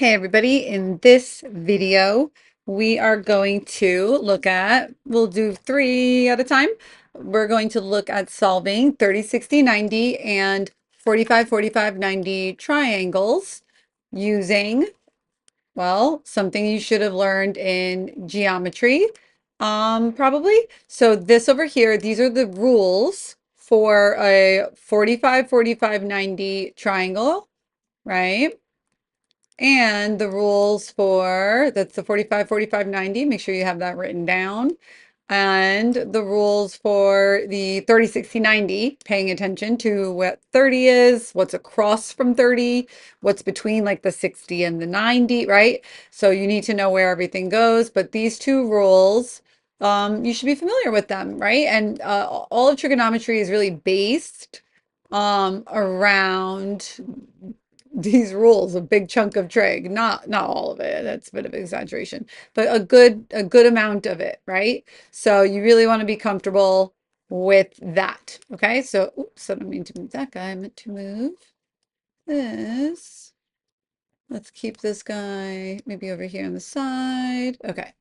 Hey everybody, in this video, we are going to look at, we'll do three at a time. We're going to look at solving 30, 60, 90 and 45, 45, 90 triangles using, well, something you should have learned in geometry, probably. So this over here, these are the rules for a 45, 45, 90 triangle, right? And the rules for, that's the 45, 45, 90. Make sure you have that written down. And the rules for the 30, 60, 90, paying attention to what 30 is, what's across from 30, what's between like the 60 and the 90, right? So you need to know where everything goes. But these two rules, you should be familiar with them, right? And all of trigonometry is really based around these rules, a big chunk of trig, not all of it. That's a bit of exaggeration, but a good amount of it, right? So you really want to be comfortable with that. Okay, so oops, I don't mean to move that guy. I meant to move this. Let's keep this guy maybe over here on the side. Okay.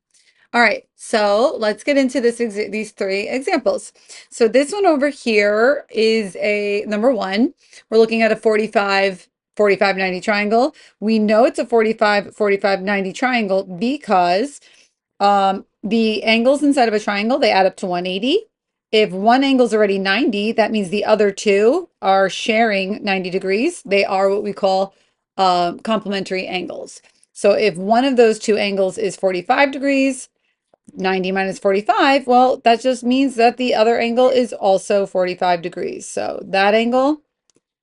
All right, so let's get into these three examples. So this one over here is a number one. We're looking at a 45, 45, 90 triangle. We know it's a 45, 45, 90 triangle because the angles inside of a triangle, they add up to 180. If one angle is already 90, that means the other two are sharing 90 degrees. They are what we call complementary angles. So if one of those two angles is 45 degrees, 90 minus 45, well, that just means that the other angle is also 45 degrees. So that angle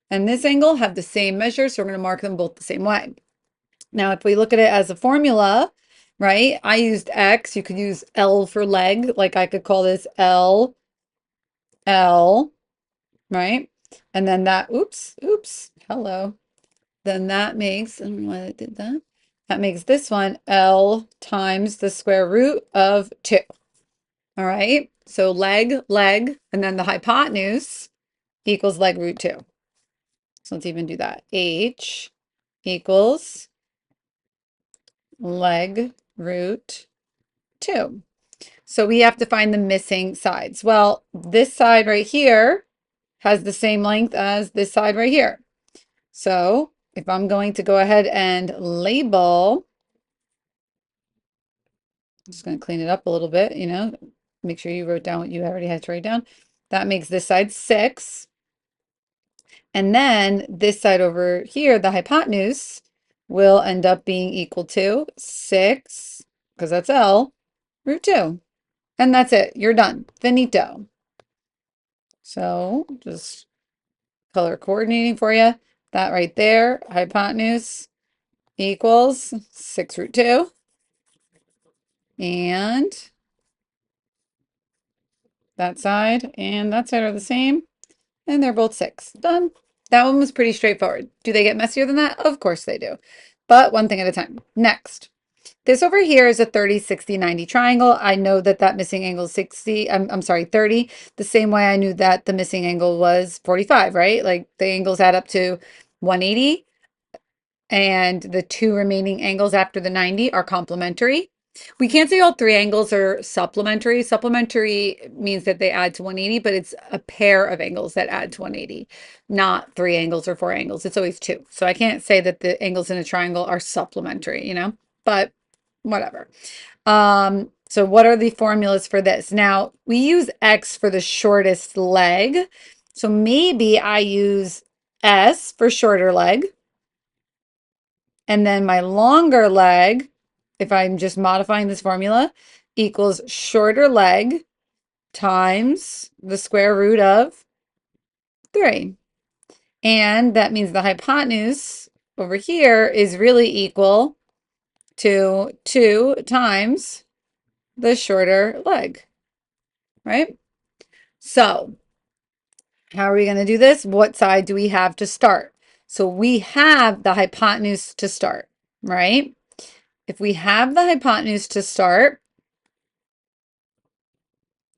and this angle have the same measure, so we're going to mark them both the same way. Now, if we look at it as a formula, right, I used X. You could use L for leg, like I could call this L, L, right? And then that, oops, hello. Then that makes, I don't know why I did that. That makes this one L times the square root of 2. All right, so leg, and then the hypotenuse equals leg root 2. So let's even do that. H equals leg root 2. So we have to find the missing sides. Well, this side right here has the same length as this side right here. So if I'm going to go ahead and label, I'm just going to clean it up a little bit, make sure you wrote down what you already had to write down. That makes this side 6. And then this side over here, the hypotenuse, will end up being equal to 6, because that's L, root 2. And that's it. You're done. Finito. So just color coordinating for you. That right there, hypotenuse equals 6 root 2. And that side and that side are the same. And they're both 6. Done. That one was pretty straightforward. Do they get messier than that? Of course they do. But one thing at a time. Next. This over here is a 30, 60, 90 triangle. I know that that missing angle is 60. I'm sorry, 30. The same way I knew that the missing angle was 45, right? Like the angles add up to 180. And the two remaining angles after the 90 are complementary. We can't say all three angles are supplementary. Supplementary means that they add to 180, but it's a pair of angles that add to 180, not 3 angles or 4 angles. It's always 2. So I can't say that the angles in a triangle are supplementary, but whatever. So what are the formulas for this? Now, we use X for the shortest leg. So maybe I use S for shorter leg. And then my longer leg, if I'm just modifying this formula, equals shorter leg times the square root of 3. And that means the hypotenuse over here is really equal to 2 times the shorter leg, right? So how are we going to do this? What side do we have to start? So we have the hypotenuse to start, right? If we have the hypotenuse to start,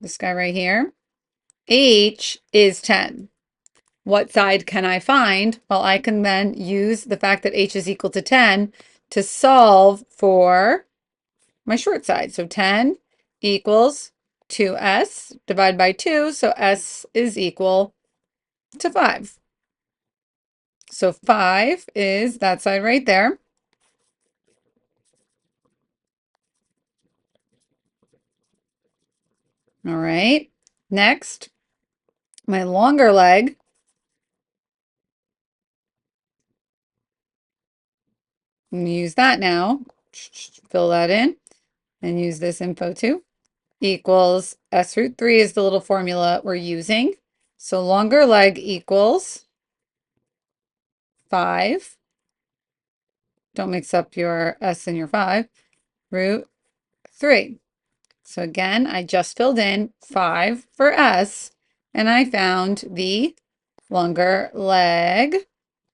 this guy right here, H is 10. What side can I find? Well, I can then use the fact that H is equal to 10 to solve for my short side. So 10 equals 2s divided by 2. So s is equal to 5. So 5 is that side right there. All right. Next, my longer leg. Use that now. Fill that in and use this info too. Equals s root 3 is the little formula we're using. So longer leg equals 5. Don't mix up your s and your 5. Root 3. So again, I just filled in 5 for s, and I found the longer leg.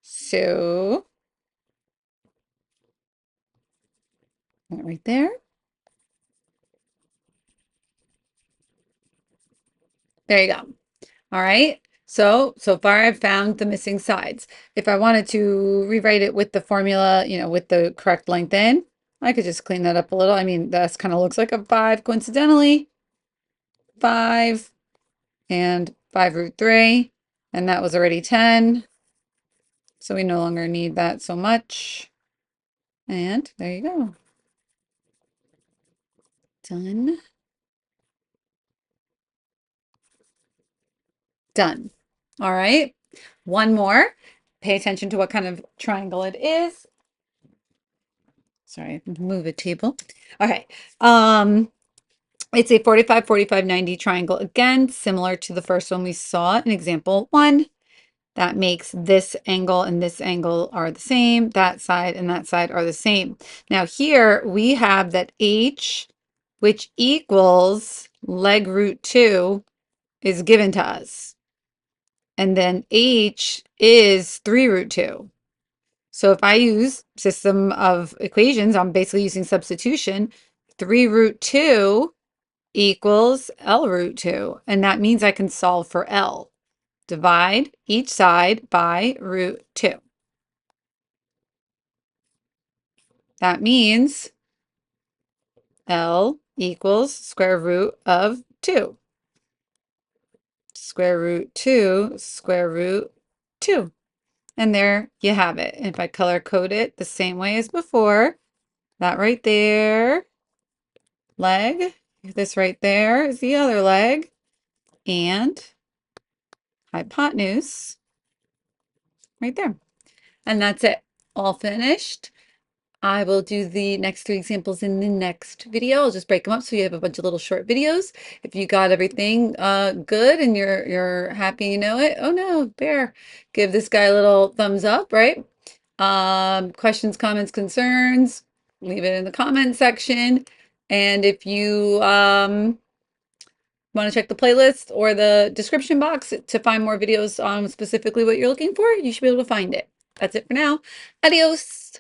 So right there. There you go. All right. So far I've found the missing sides. If I wanted to rewrite it with the formula, with the correct length in, I could just clean that up a little. I mean, this kind of looks like a 5 coincidentally. 5 and 5 root 3, and that was already 10. So we no longer need that so much. And there you go. Done. Done. All right. One more. Pay attention to what kind of triangle it is. Sorry, move a table. Okay. It's a 45, 45, 90 triangle. Again, similar to the first one we saw in example 1. That makes this angle and this angle are the same. That side and that side are the same. Now here we have that h, which equals leg root 2, is given to us. And then h is 3 root 2. So if I use system of equations, I'm basically using substitution. 3 root 2 equals L root 2. And that means I can solve for L. Divide each side by root 2. That means L equals square root of 2. Square root 2, square root 2. And there you have it. If I color code it the same way as before, that right there, leg, this right there is the other leg, and hypotenuse right there. And that's it. All finished. I will do the next 3 examples in the next video. I'll just break them up so you have a bunch of little short videos. If you got everything good and you're happy you know it, oh no, bear, give this guy a little thumbs up, right? Questions, comments, concerns, leave it in the comment section. And if you want to check the playlist or the description box to find more videos on specifically what you're looking for, you should be able to find it. That's it for now. Adios.